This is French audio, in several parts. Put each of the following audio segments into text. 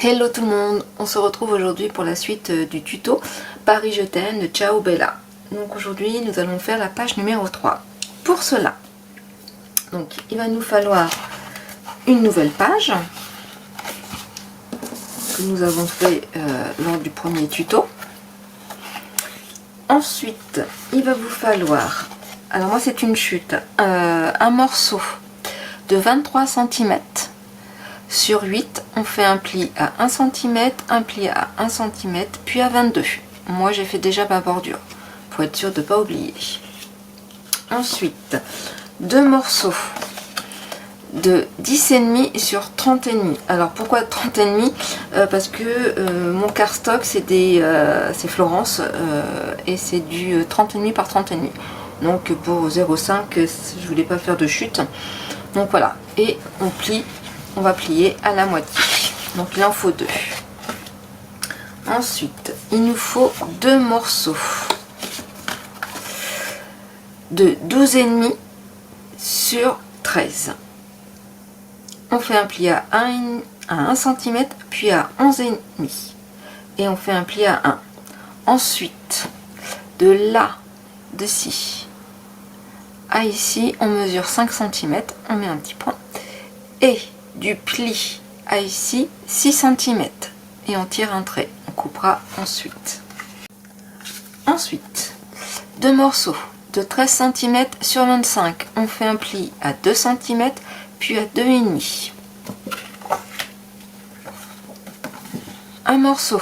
Hello tout le monde, on se retrouve aujourd'hui pour la suite du tuto Paris je t'aime de Ciao Bella. Donc aujourd'hui nous allons faire la page numéro 3. Pour cela, donc il va nous falloir une nouvelle page que nous avons fait lors du premier tuto. Ensuite il va vous falloir, alors moi c'est une chute, un morceau de 23 cm. Sur 8, on fait un pli à 1 cm, un pli à 1 cm, puis à 22. Moi, j'ai fait déjà ma bordure, pour être sûr de ne pas oublier. Ensuite, deux morceaux de 10,5 sur 30,5. Alors, pourquoi 30,5 parce que mon cardstock, c'est Florence, et c'est du 30,5 par 30,5. Donc, pour 0,5, je voulais pas faire de chute. Donc, voilà. Et on plie. On va plier à la moitié, donc il en faut 2. Ensuite il nous faut deux morceaux de 12,5 sur 13. On fait un pli à 1 cm, puis à 11,5 et on fait un pli à 1. Ensuite de là, de ci à ici, on mesure 5 cm, on met un petit point, et du pli à ici 6 cm et on tire un trait, on coupera ensuite. Ensuite, deux morceaux de 13 cm sur 25, on fait un pli à 2 cm puis à 2,5. Un morceau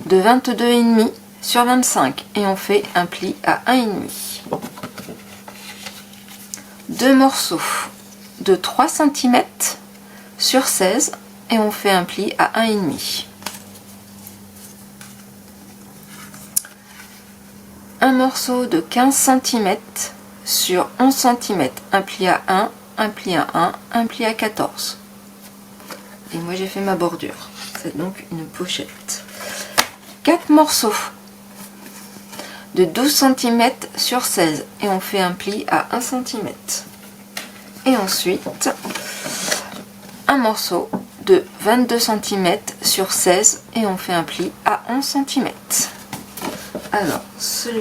de 22,5 sur 25 et on fait un pli à 1,5. Deux morceaux de 3 cm sur 16 et on fait un pli à 1,5. Un morceau de 15 cm sur 11 cm, un pli à 1, un pli à 1, un pli à 14. Et moi j'ai fait ma bordure, c'est donc une pochette. 4 morceaux de 12 cm sur 16 et on fait un pli à 1 cm. Et ensuite un morceau de 22 cm sur 16 et on fait un pli à 11 cm. Alors ceci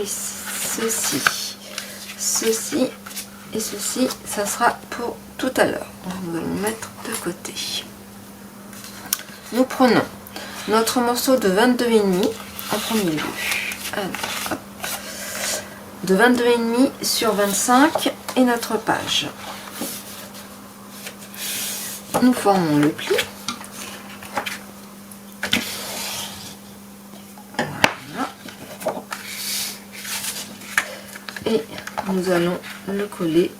et ceci, ça sera pour tout à l'heure. On va le mettre de côté. Nous prenons notre morceau de 22,5 en premier lieu. Alors, hop, de 22,5 sur 25 et notre page. Nous formons le pli. Voilà. Et nous allons le coller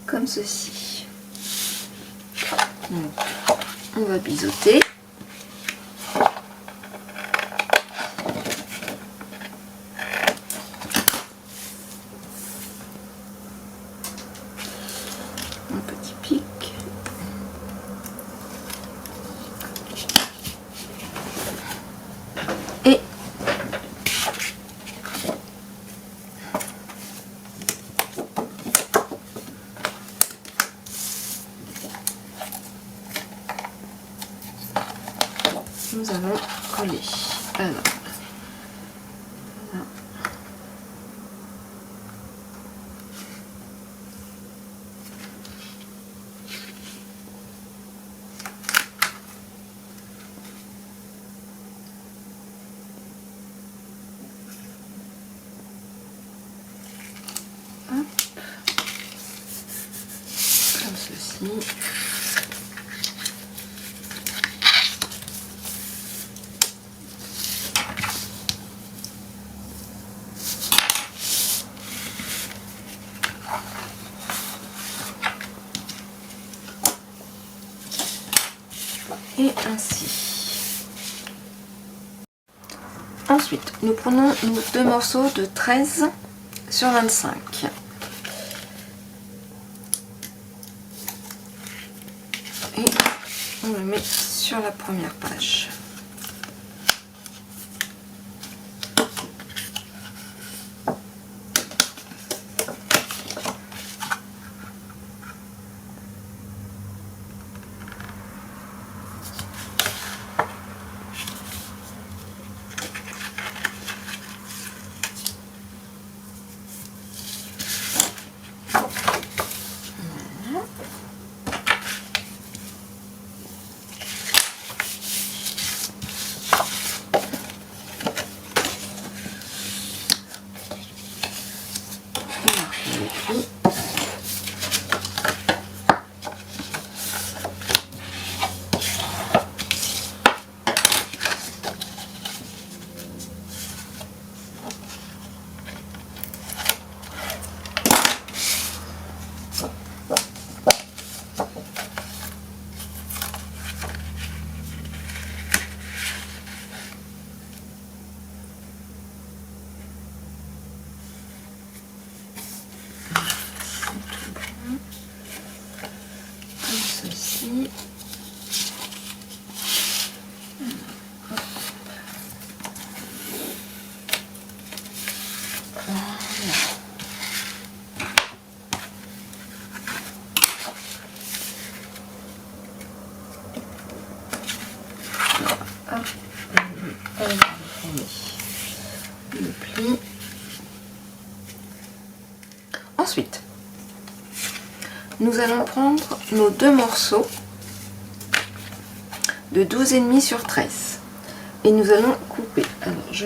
comme ceci. Donc, on va biseauter. Un petit pic. Et nous allons coller. Alors, voilà. Hop. Comme ceci. Et ainsi. Ensuite, nous prenons nos deux morceaux de 13 sur 25. Et on le met sur la première page. pli. Ensuite, nous allons prendre nos deux morceaux de 12,5 sur 13 et nous allons couper. Alors, je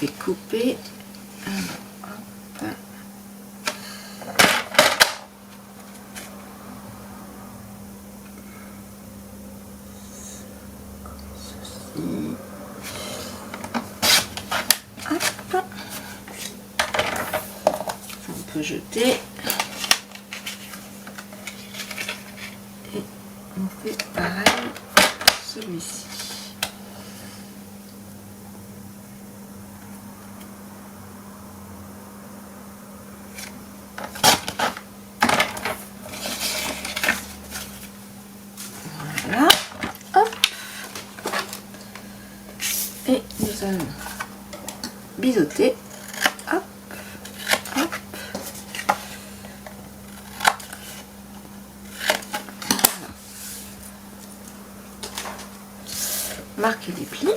vais couper. Alors, hop. Hop. On peut jeter. Et on fait pareil pour celui-ci. Voilà. Hop. Et nous allons biseauter. Hop. Hop. Voilà. Marquer les plis.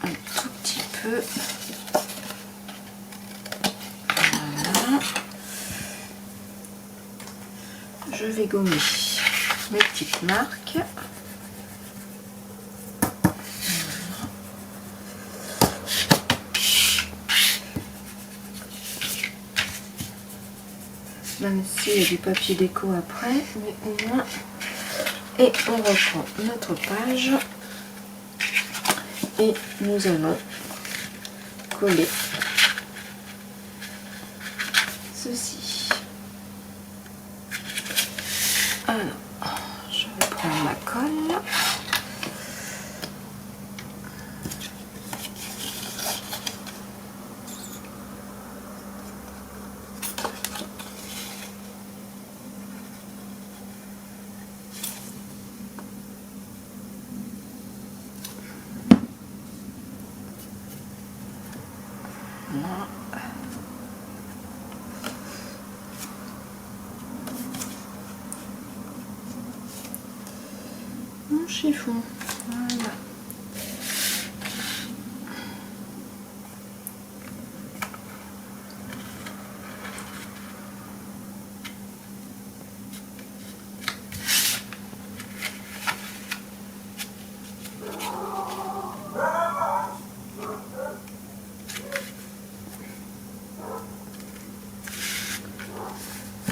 Un tout petit peu. Voilà. Je vais gommer mes petites marques. Même s'il y a du papier déco après, mais au moins. Et on reprend notre page. Et nous allons coller ceci. Alors, je vais prendre ma colle. Mon chiffon, voilà.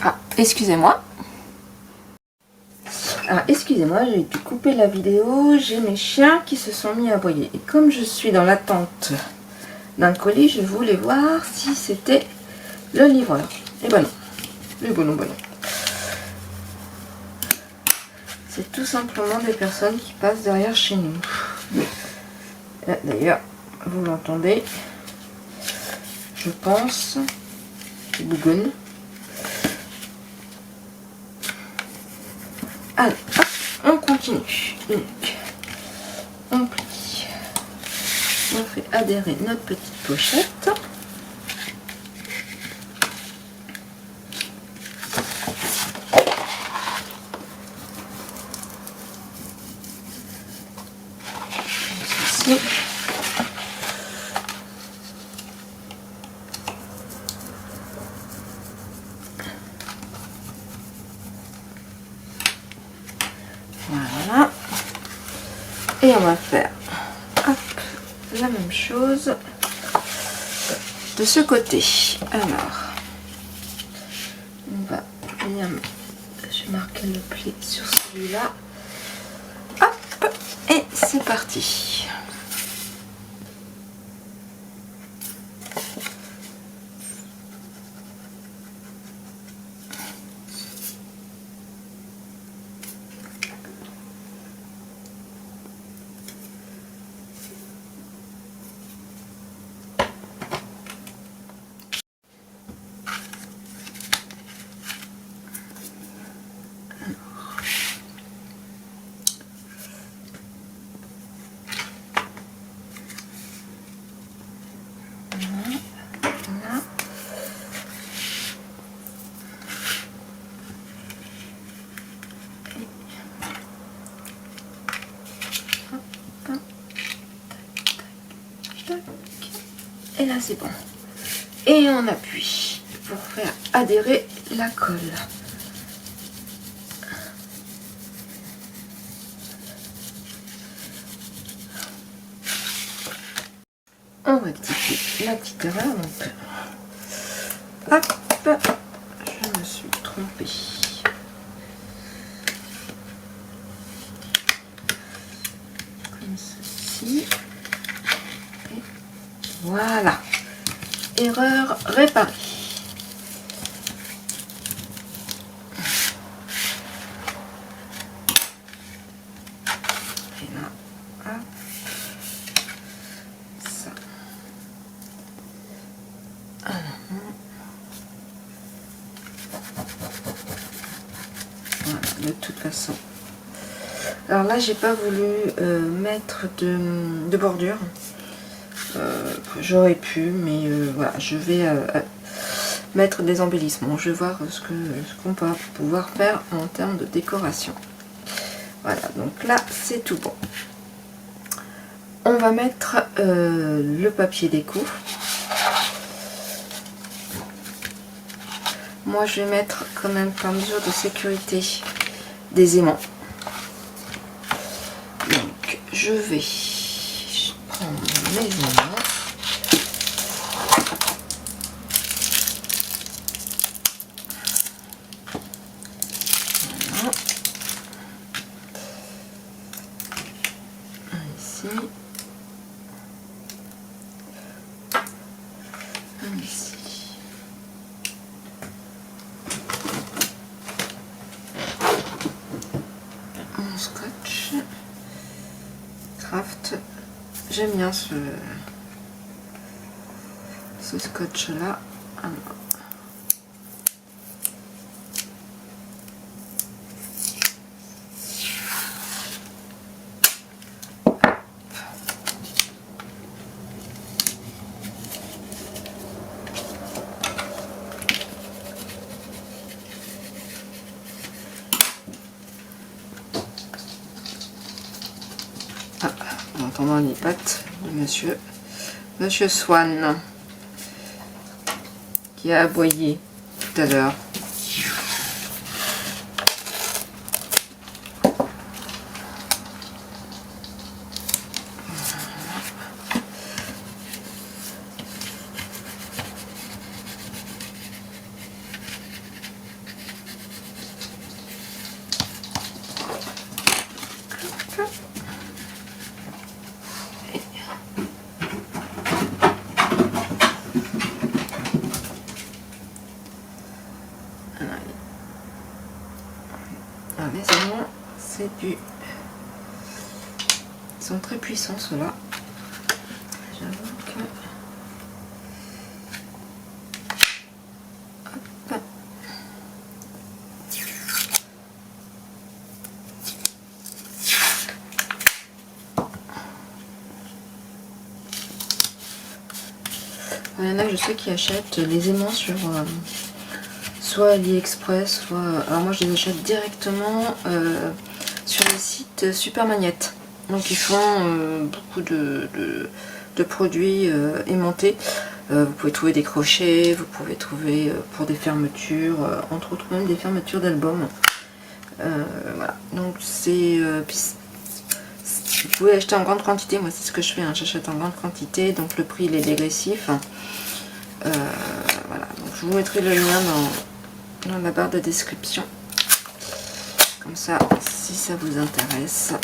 Ah, excusez-moi. Ah, excusez-moi, j'ai dû couper la vidéo. J'ai mes chiens qui se sont mis à aboyer. Et comme je suis dans l'attente d'un colis, je voulais voir si c'était le livreur. Et ben non. Et ben non, ben non. C'est tout simplement des personnes qui passent derrière chez nous. D'ailleurs, vous l'entendez, je pense, bougonne. Alors, hop, on continue. Donc, on plie. On fait adhérer notre petite pochette. Ceci. Voilà. Et on va faire hop, la même chose de ce côté. Alors, on va venir, je vais marquer le pli sur celui-là. Hop, et c'est parti. Voilà. Et là c'est bon. Et on appuie pour faire adhérer la colle. On rectifie la petite erreur. Donc, hop, je me suis trompée. Comme ceci. Et voilà. Erreur réparée. Et là, hop, ça. Voilà, de toute façon. Alors là, j'ai pas voulu mettre de bordure. J'aurais pu, mais voilà, je vais mettre des embellissements. Je vais voir ce qu'on va pouvoir faire en termes de décoration. Voilà, donc là, c'est tout bon. On va mettre le papier déco. Moi, je vais mettre quand même par mesure de sécurité des aimants. Donc, je vais prendre mes aimants. Voilà. Un ici. Un ici. Mon scotch. Craft. J'aime bien ce scotch là. En entendant les pattes de Monsieur Swan qui a aboyé tout à l'heure. Alors, les aimants, c'est du... Ils sont très puissants ceux-là. J'avoue que... Hop. Il y en a, je sais, qui achètent les aimants sur soit AliExpress, soit... Alors moi je les achète directement sur le site Super Magnette. Donc ils font beaucoup de produits aimantés. Vous pouvez trouver des crochets, vous pouvez trouver pour des fermetures, entre autres même des fermetures d'albums. Voilà, donc c'est... vous pouvez acheter en grande quantité, moi c'est ce que je fais, hein. J'achète en grande quantité, donc le prix il est dégressif. Voilà, donc je vous mettrai le lien dans la barre de description. Comme ça, si ça vous intéresse.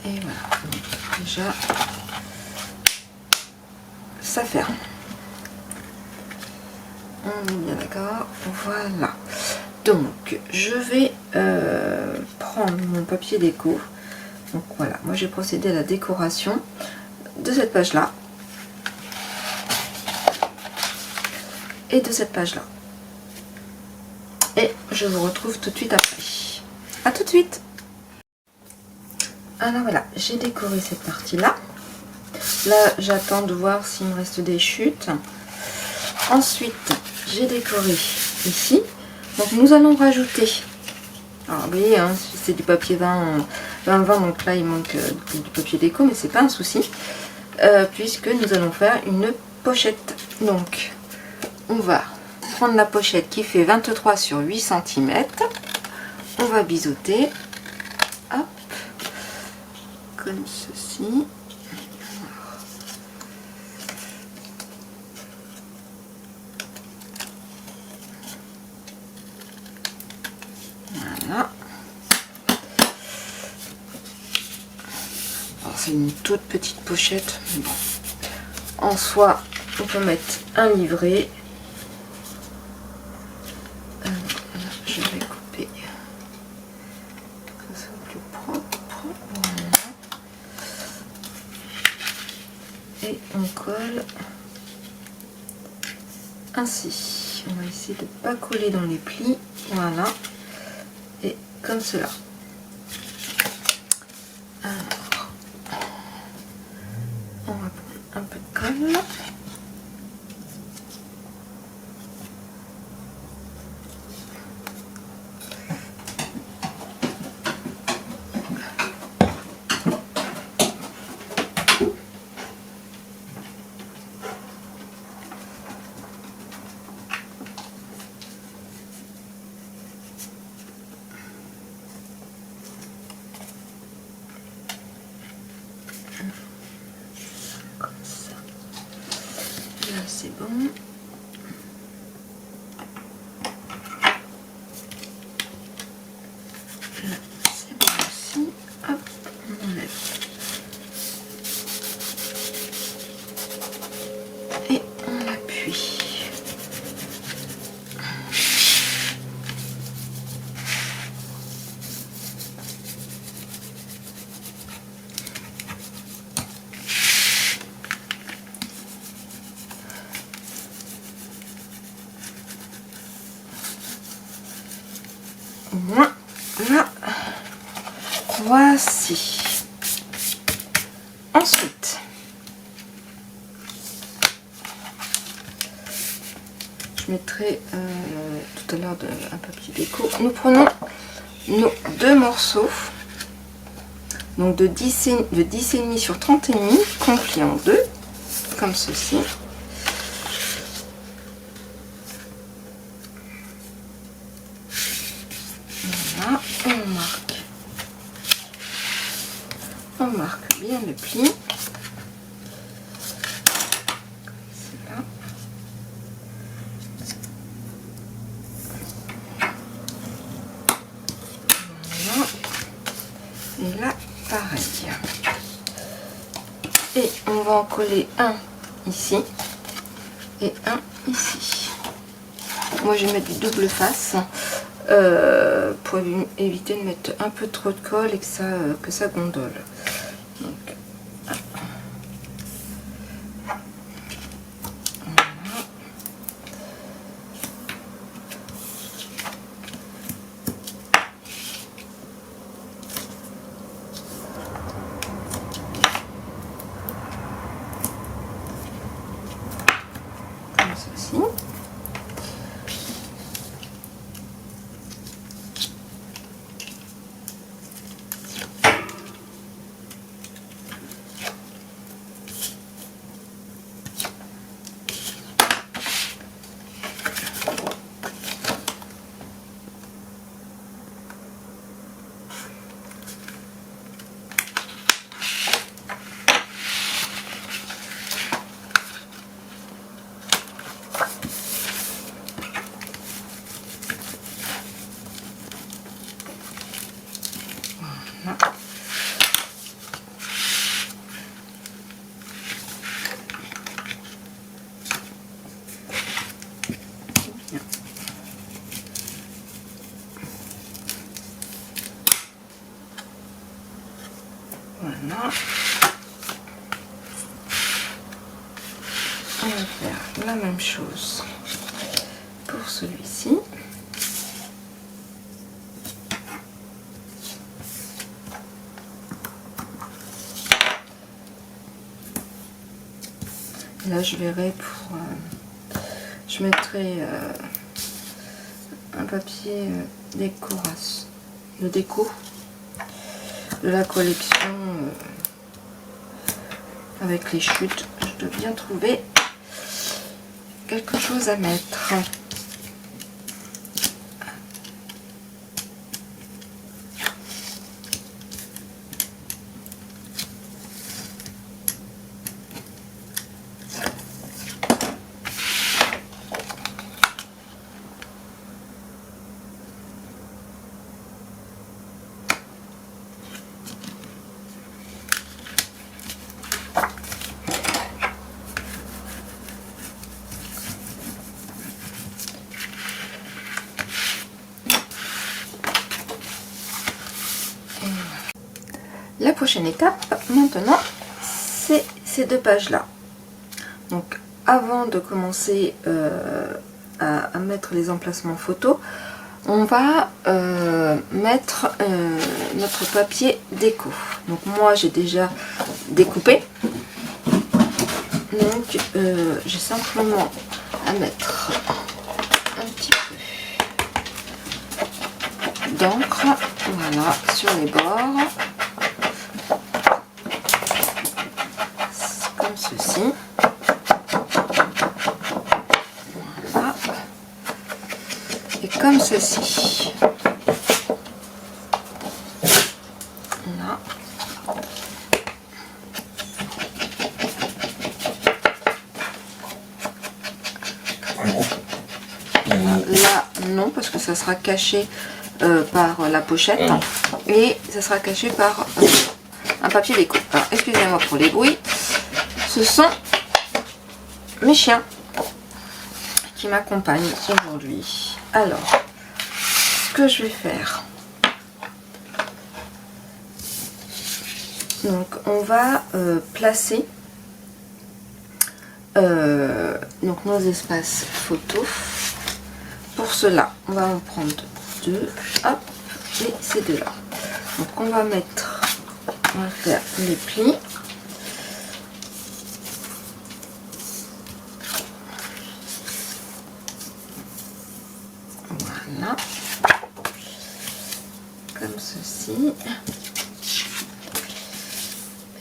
Et voilà, donc déjà, ça ferme. On est bien d'accord. Voilà. Donc, je vais prendre mon papier déco. Donc voilà, moi j'ai procédé à la décoration de cette page-là. et de cette page là. Et je vous retrouve tout de suite après. A tout de suite. Alors voilà, j'ai décoré cette partie là. Là j'attends de voir s'il me reste des chutes. Ensuite j'ai décoré ici. Donc nous allons rajouter, alors vous voyez hein, c'est du papier 20, donc là il manque du papier déco, mais c'est pas un souci, puisque nous allons faire une pochette. Donc on va prendre la pochette qui fait 23 sur 8 cm, on va biseauter, hop, comme ceci. Voilà. C'est une toute petite pochette, mais bon. En soi, on peut mettre un livret. Alors, là, je vais couper pour que ça soit plus propre. Voilà. Et on colle ainsi. On va essayer de ne pas coller dans les plis. Voilà. Et comme cela. Alors, on va prendre un peu de colle. Comme ça. Là c'est bon. Là c'est bon aussi. Hop, on enlève. Et on appuie. Voilà. Voici. Ensuite, je mettrai tout à l'heure un papier déco. Nous prenons nos deux morceaux, donc de 10,5 sur 30,5, compris en deux, comme ceci. Voilà, et on marque bien le pli. Et là, pareil. Et on va en coller un ici et un ici. Moi, je vais mettre du double face pour éviter de mettre un peu trop de colle et que ça gondole. Donc, comme ceci. Voilà. On va faire la même chose pour celui-ci. Là, je verrai pour... je mettrai un papier décoration, de déco de la collection avec les chutes. Je dois bien trouver quelque chose à mettre. La prochaine étape, maintenant, c'est ces deux pages-là. Donc, avant de commencer à mettre les emplacements photos, on va mettre notre papier déco. Donc, moi, j'ai déjà découpé. Donc, j'ai simplement à mettre un petit peu d'encre, voilà, sur les bords. Comme ceci. Voilà. Et comme ceci. Là. Là, non, parce que ça sera caché par la pochette. Et ça sera caché par un papier déco. Alors, excusez-moi pour les bruits. Ce sont mes chiens qui m'accompagnent aujourd'hui. Alors, ce que je vais faire, donc on va placer donc nos espaces photos. Pour cela, on va en prendre deux, hop, et ces deux là. Donc on va faire les plis. Voilà, comme ceci.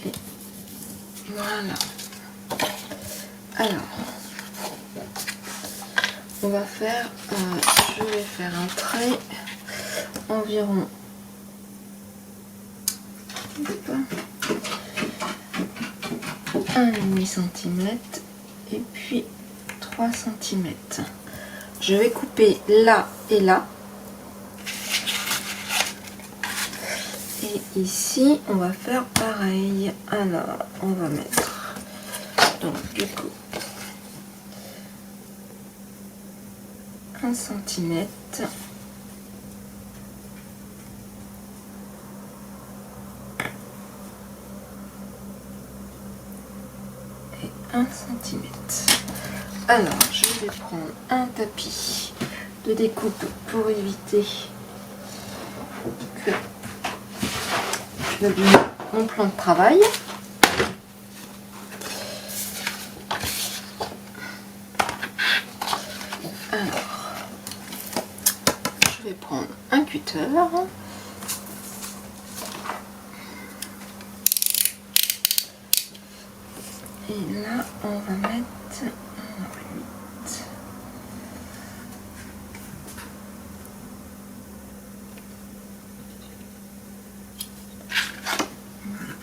Et voilà. Alors, on va faire, je vais faire un trait environ 1,5 cm et puis 3 cm. Je vais couper là et là. Et ici, on va faire pareil. Alors, on va mettre donc du coup 1 cm. Et 1 cm. Alors, je vais prendre un tapis de découpe pour éviter que je n'abîme mon plan de travail. Alors, je vais prendre un cutter. Et là, on va mettre 8.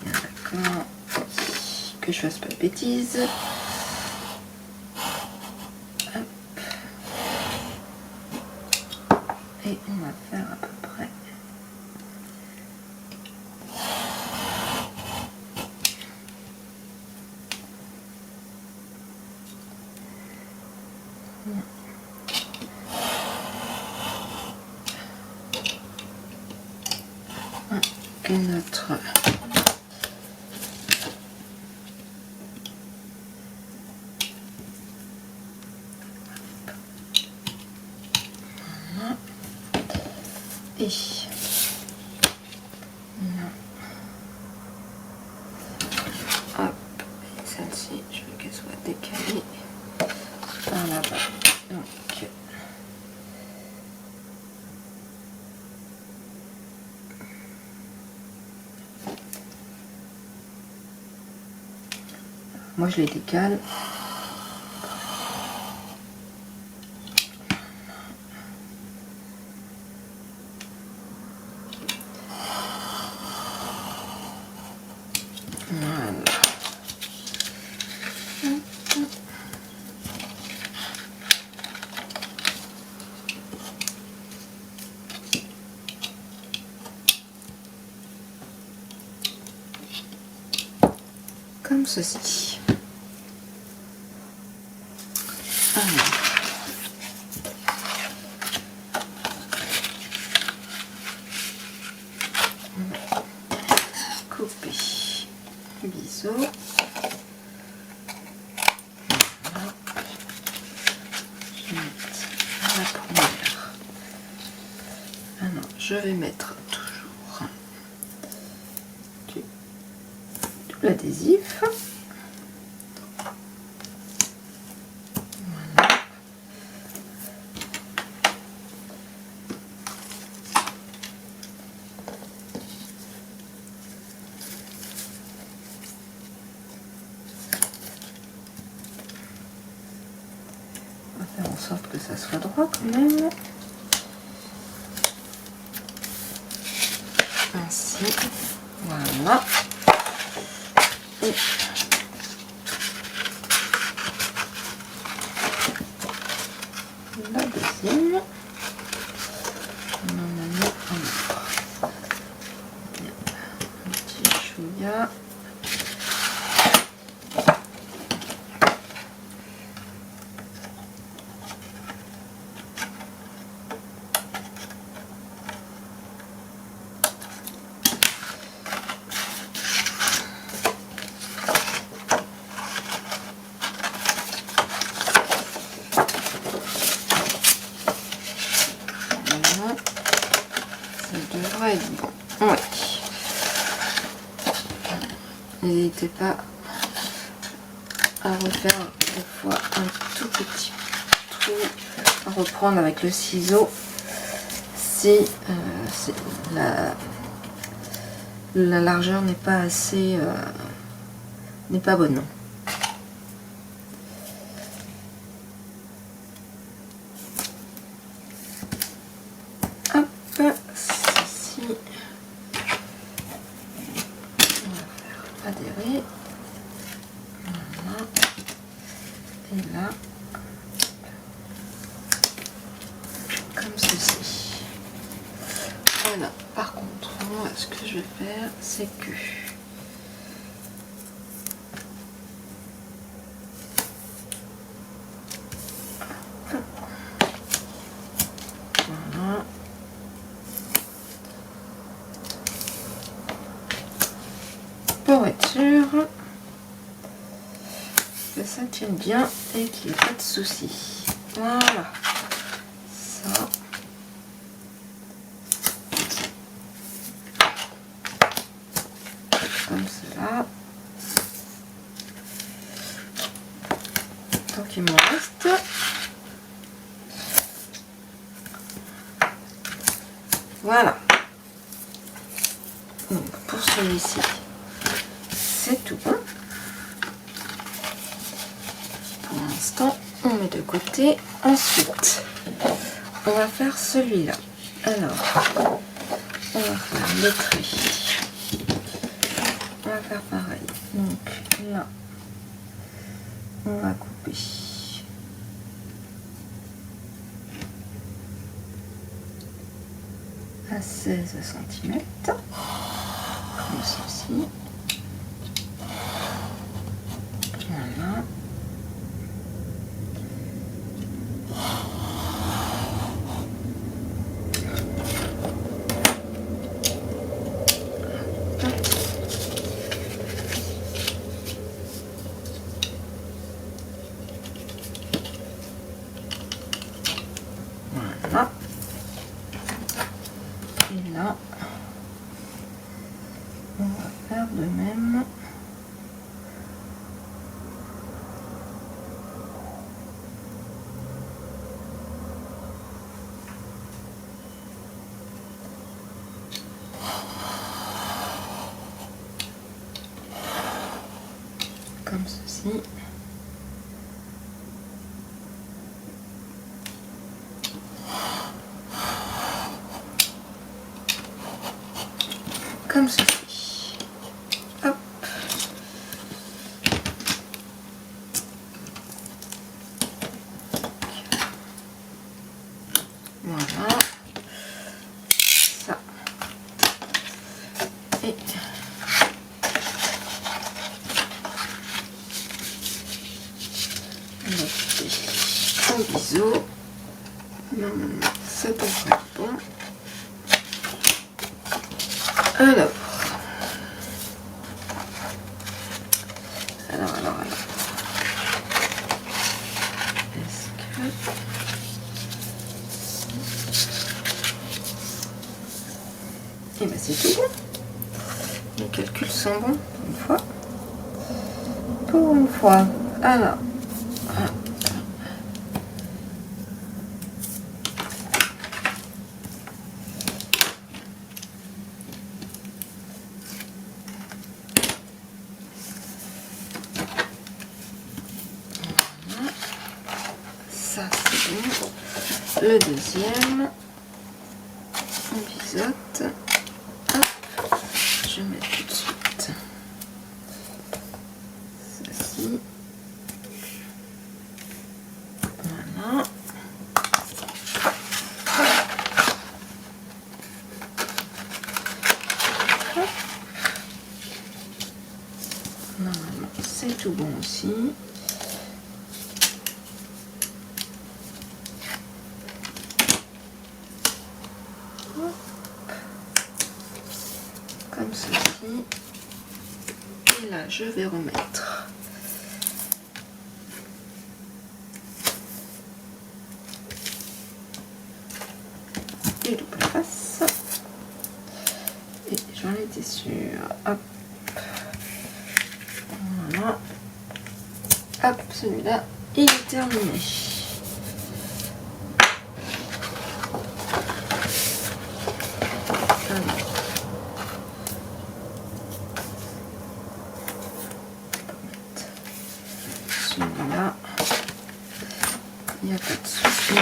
D'accord. Que je fasse pas de bêtises. Hop. Et on va faire à peu près. Et notre Voilà. Et hop, celle-ci, je veux qu'elle soit décalée par là-bas. Donc, moi je les décale. Comme ceci. Alors. Couper le biseau. Voilà. Je vais mettre la première. Alors, je vais mettre toujours de l'adhésif. Voilà. On va faire en sorte que ça soit droit quand même. Ainsi. Voilà. Et la deuxième. On en a mis un autre. Un petit chouïa. Ça devrait être bon. Oui. N'hésitez pas à refaire des fois un tout petit trou, à reprendre avec le ciseau si la largeur n'est pas assez, n'est pas bonne. Hop, ceci, on va faire adhérer. Voilà. Et là, comme ceci. Voilà, par contre, moi, ce que je vais faire, c'est que voilà. Pour être sûr que ça tienne bien et qu'il n'y ait pas de soucis. Voilà. Ça. Comme cela. Tant qu'il me reste. Voilà. Donc pour celui-ci, c'est tout bon. Pour l'instant, on met de côté. Ensuite, on va faire celui-là. Alors, on va faire le trait. On va faire pareil. Donc là, on va couper à 16 cm, comme ceci. Voilà. Voilà. là. On va faire de même. Comme ceci. Comme ceci. Hop. Voilà. Ça. Et on va couper un biseau. Normalement, ça devrait être bon. Alors. Est-ce que... Et ben c'est tout bon. Les calculs sont bons pour une fois. Pour une fois. Alors. Ça c'est bon. Le deuxième, on biseaute. Hop. Je mets tout de suite ceci. Voilà. Hop. Normalement c'est tout bon aussi. Comme ceci. Et là je vais remettre les doubles faces et j'en étais sûre. Hop, voilà. Hop, celui-là il est terminé. Celui-là, il n'y a pas de souci.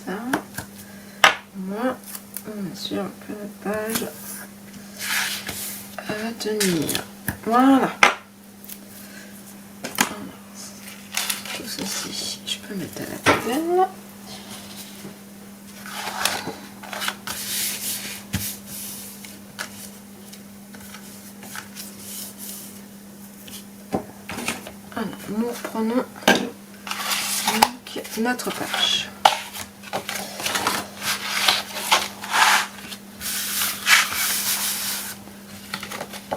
Ça, moi, on est sûr que la page va tenir. Voilà. Tout ceci, je peux mettre à la poubelle. Alors, nous reprenons donc notre page.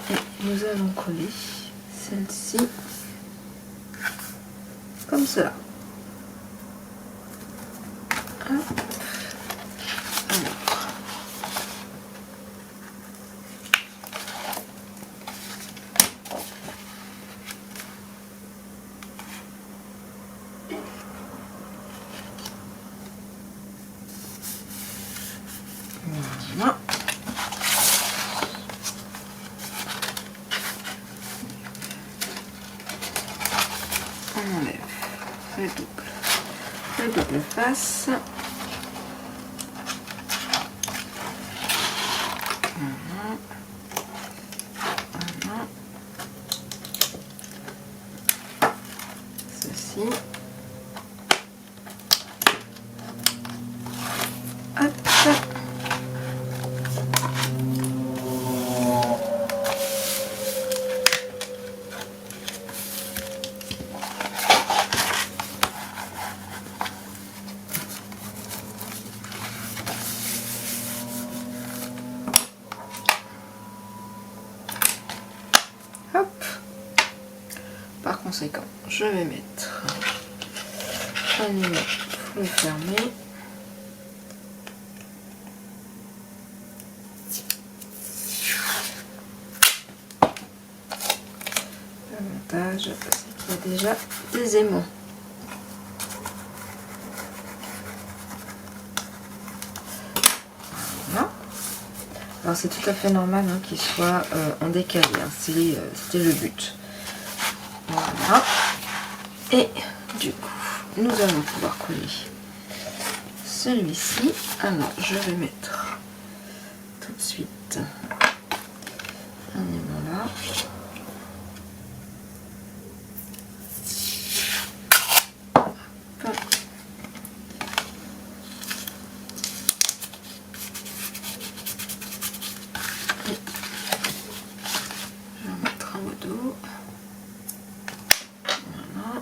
Et nous allons coller celle-ci comme cela. Hop. Voilà. On enlève le double face. Voilà. Voilà. Ceci. Hop. Par conséquent, je vais mettre un numéro, il faut le fermer. L'avantage, c'est qu'il y a déjà des aimants. Voilà. Alors c'est tout à fait normal hein, qu'il soit en décalé, hein. C'était le but. Voilà. Et du coup, nous allons pouvoir coller celui-ci. Alors, je vais mettre tout de suite un aimant là. Hop. Je vais en mettre un au dos. Voilà.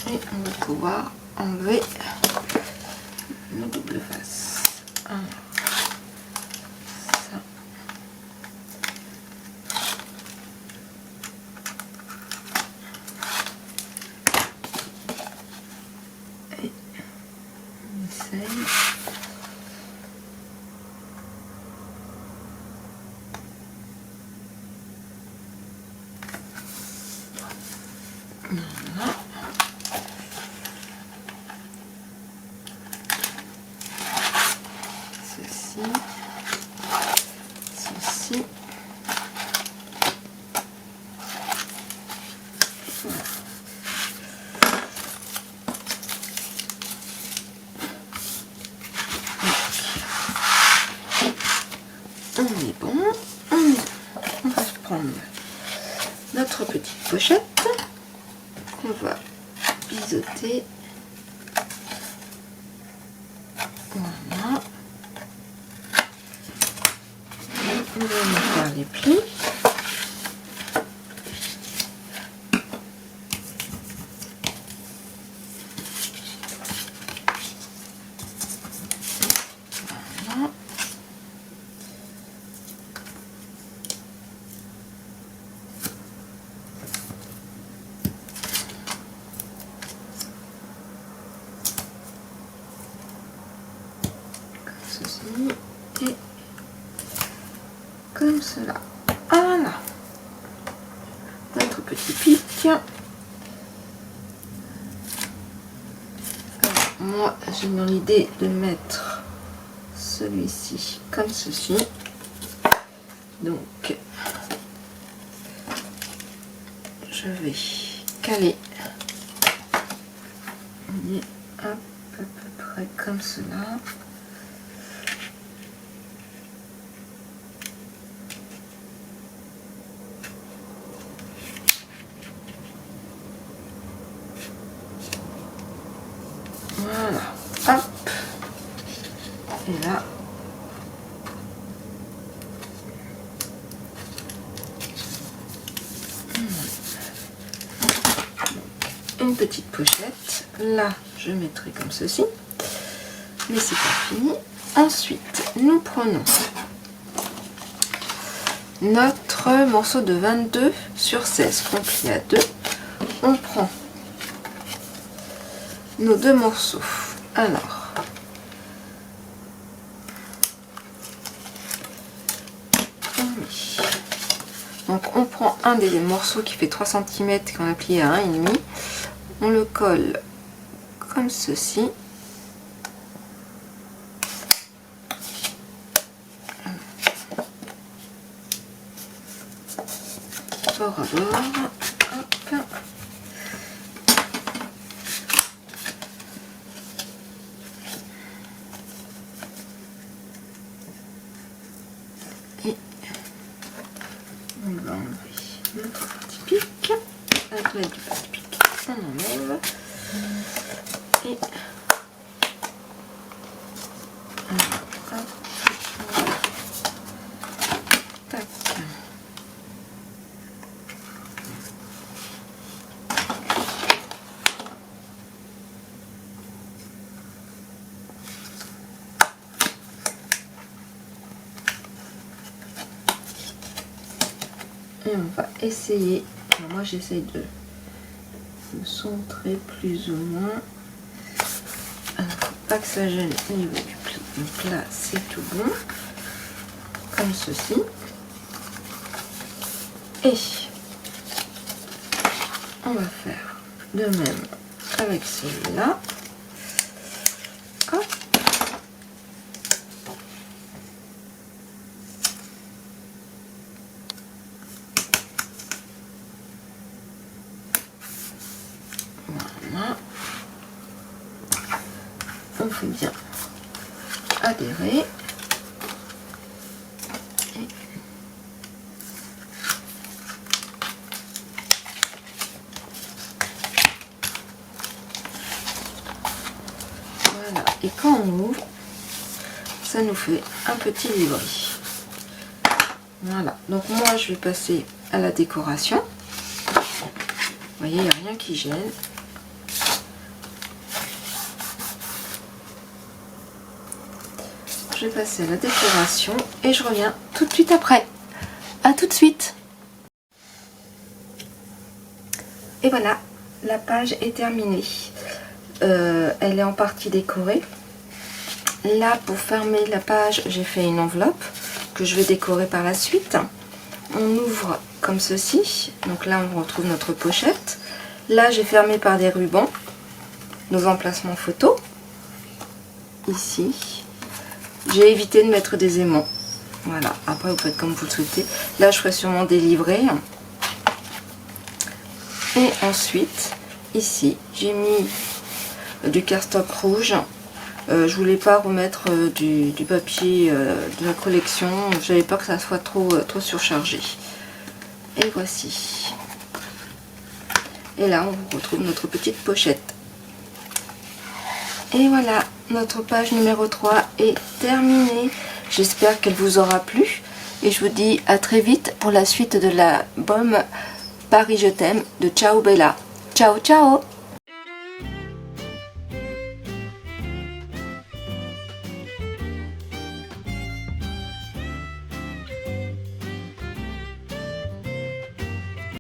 Et on va pouvoir enlever nos doubles faces. Alors, ça. Et on essaye. Voilà. Ceci. Ceci. Voilà. On est bon. On va prendre notre petite pochette qu'on va biseauter. Voilà. On va faire les plis. Voilà. Ceci et comme cela. Voilà, notre petit pic. Alors, moi j'ai dans l'idée de mettre celui-ci comme ceci, donc je vais caler hop, à peu près comme cela. Voilà, hop, et là, une petite pochette, là je mettrai comme ceci, mais c'est pas fini. Ensuite, nous prenons notre morceau de 22 sur 16 qu'on plie à 2, on prend nos deux morceaux. Alors, donc on prend un des morceaux qui fait 3 cm qu'on a plié à 1,5, on le colle comme ceci. Bord à bord. Hop. Et on va enlever notre petit pic. Avec l'aide du petit pic, on enlève. Et Et on va essayer, alors moi j'essaye de le centrer plus ou moins. Alors, faut pas que ça gêne au niveau du pli. Donc là c'est tout bon, comme ceci. Et on va faire de même avec celui-là. Hop. Voilà. On fait bien adhérer. Voilà. Et quand on ouvre, ça nous fait un petit livret. Voilà. Donc moi, je vais passer à la décoration. Vous voyez, il n'y a rien qui gêne. Je vais passer à la décoration et je reviens tout de suite après. À tout de suite. Et voilà, la page est terminée. Elle est en partie décorée. Là, pour fermer la page, j'ai fait une enveloppe que je vais décorer par la suite. On ouvre comme ceci. Donc là, on retrouve notre pochette. Là, j'ai fermé par des rubans nos emplacements photos. Ici. J'ai évité de mettre des aimants. Voilà, après vous faites comme vous le souhaitez. Là, je ferai sûrement des livrets. Et ensuite, ici, j'ai mis du cardstock rouge. Je voulais pas remettre du papier de la collection. J'avais peur que ça soit trop surchargé. Et voici. Et là, on retrouve notre petite pochette. Et voilà, notre page numéro 3 est terminée. J'espère qu'elle vous aura plu. Et je vous dis à très vite pour la suite de l'album Paris je t'aime de Ciao Bella. Ciao ciao!